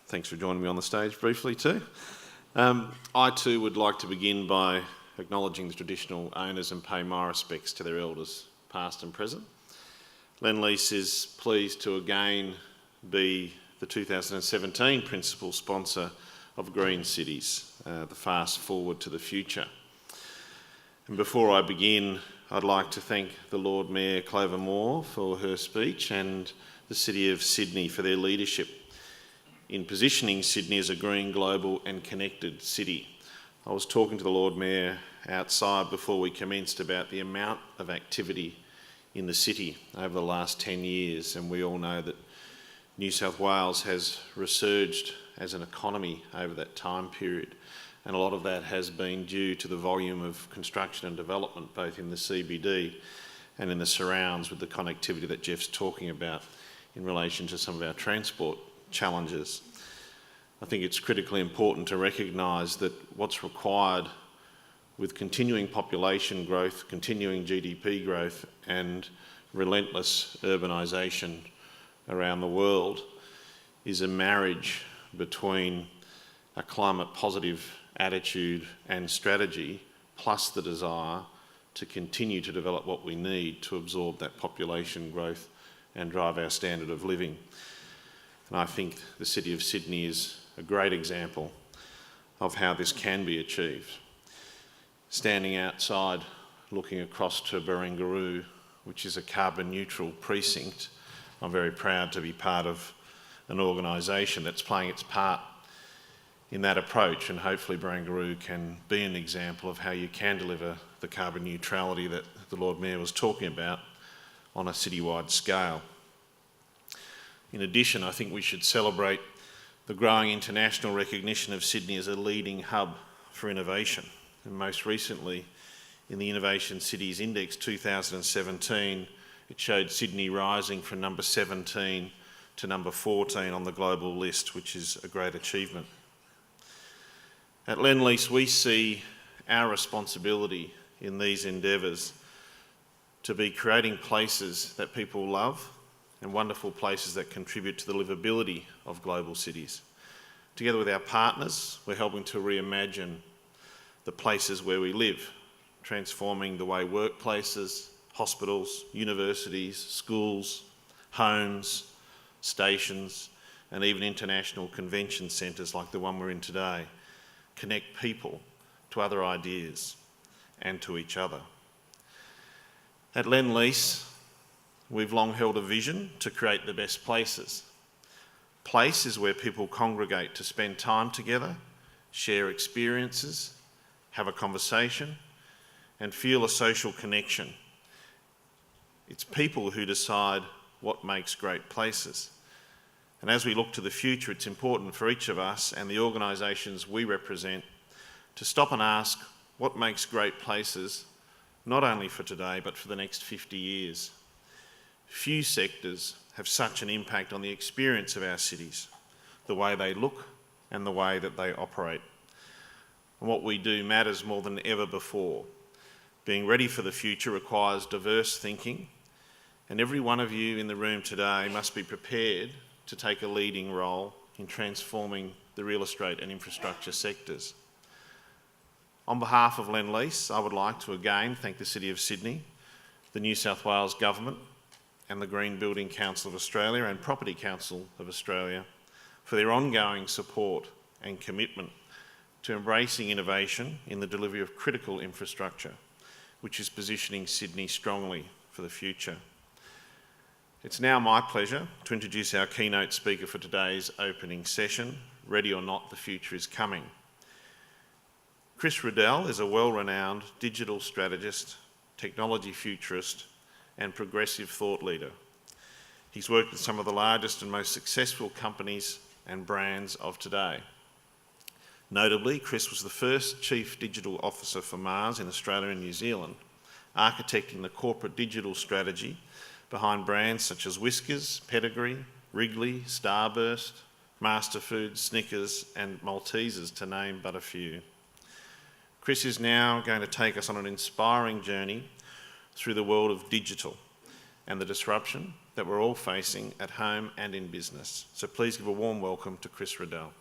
Thanks for joining me on the stage briefly too. I too would like to begin by acknowledging the traditional owners and pay my respects to their elders, past and present. Lendlease is pleased to again be the 2017 principal sponsor of Green Cities, the fast forward to the future. And before I begin, I'd like to thank the Lord Mayor Clover Moore for her speech and the City of Sydney for their leadership in positioning Sydney as a green, global and connected city. I was talking to the Lord Mayor outside before we commenced about the amount of activity in the city over the last 10 years, and we all know that New South Wales has resurged as an economy over that time period, and a lot of that has been due to the volume of construction and development both in the CBD and in the surrounds with the connectivity that Jeff's talking about in relation to some of our transport challenges. I think it's critically important to recognise that what's required with continuing population growth, continuing GDP growth and relentless urbanisation around the world is a marriage between a climate positive attitude and strategy plus the desire to continue to develop what we need to absorb that population growth and drive our standard of living. And I think the City of Sydney is a great example of how this can be achieved. Standing outside, looking across to Barangaroo, which is a carbon neutral precinct, I'm very proud to be part of an organisation that's playing its part in that approach, and hopefully Barangaroo can be an example of how you can deliver the carbon neutrality that the Lord Mayor was talking about on a citywide scale. In addition, I think we should celebrate the growing international recognition of Sydney as a leading hub for innovation. And most recently, in the Innovation Cities Index 2017, it showed Sydney rising from number 17 to number 14 on the global list, which is a great achievement. At Lendlease, we see our responsibility in these endeavours to be creating places that people love and wonderful places that contribute to the livability of global cities. Together with our partners, we're helping to reimagine the places where we live, transforming the way workplaces, hospitals, universities, schools, homes, stations, and even international convention centres like the one we're in today connect people to other ideas and to each other. At Lendlease, we've long held a vision to create the best places. Place is where people congregate to spend time together, share experiences, have a conversation, and feel a social connection. It's people who decide what makes great places. And as we look to the future, it's important for each of us and the organisations we represent to stop and ask what makes great places, not only for today, but for the next 50 years. Few sectors have such an impact on the experience of our cities, the way they look and the way that they operate. And what we do matters more than ever before. Being ready for the future requires diverse thinking, and every one of you in the room today must be prepared to take a leading role in transforming the real estate and infrastructure sectors. On behalf of Lendlease, I would like to again thank the City of Sydney, the New South Wales Government, and the Green Building Council of Australia and Property Council of Australia for their ongoing support and commitment to embracing innovation in the delivery of critical infrastructure, which is positioning Sydney strongly for the future. It's now my pleasure to introduce our keynote speaker for today's opening session, Ready or Not, the Future is Coming. Chris Riddell is a well-renowned digital strategist, technology futurist, and progressive thought leader. He's worked with some of the largest and most successful companies and brands of today. Notably, Chris was the first Chief Digital Officer for Mars in Australia and New Zealand, architecting the corporate digital strategy behind brands such as Whiskers, Pedigree, Wrigley, Starburst, Masterfoods, Snickers and Maltesers, to name but a few. Chris is now going to take us on an inspiring journey through the world of digital and the disruption that we're all facing at home and in business. So please give a warm welcome to Chris Riddell.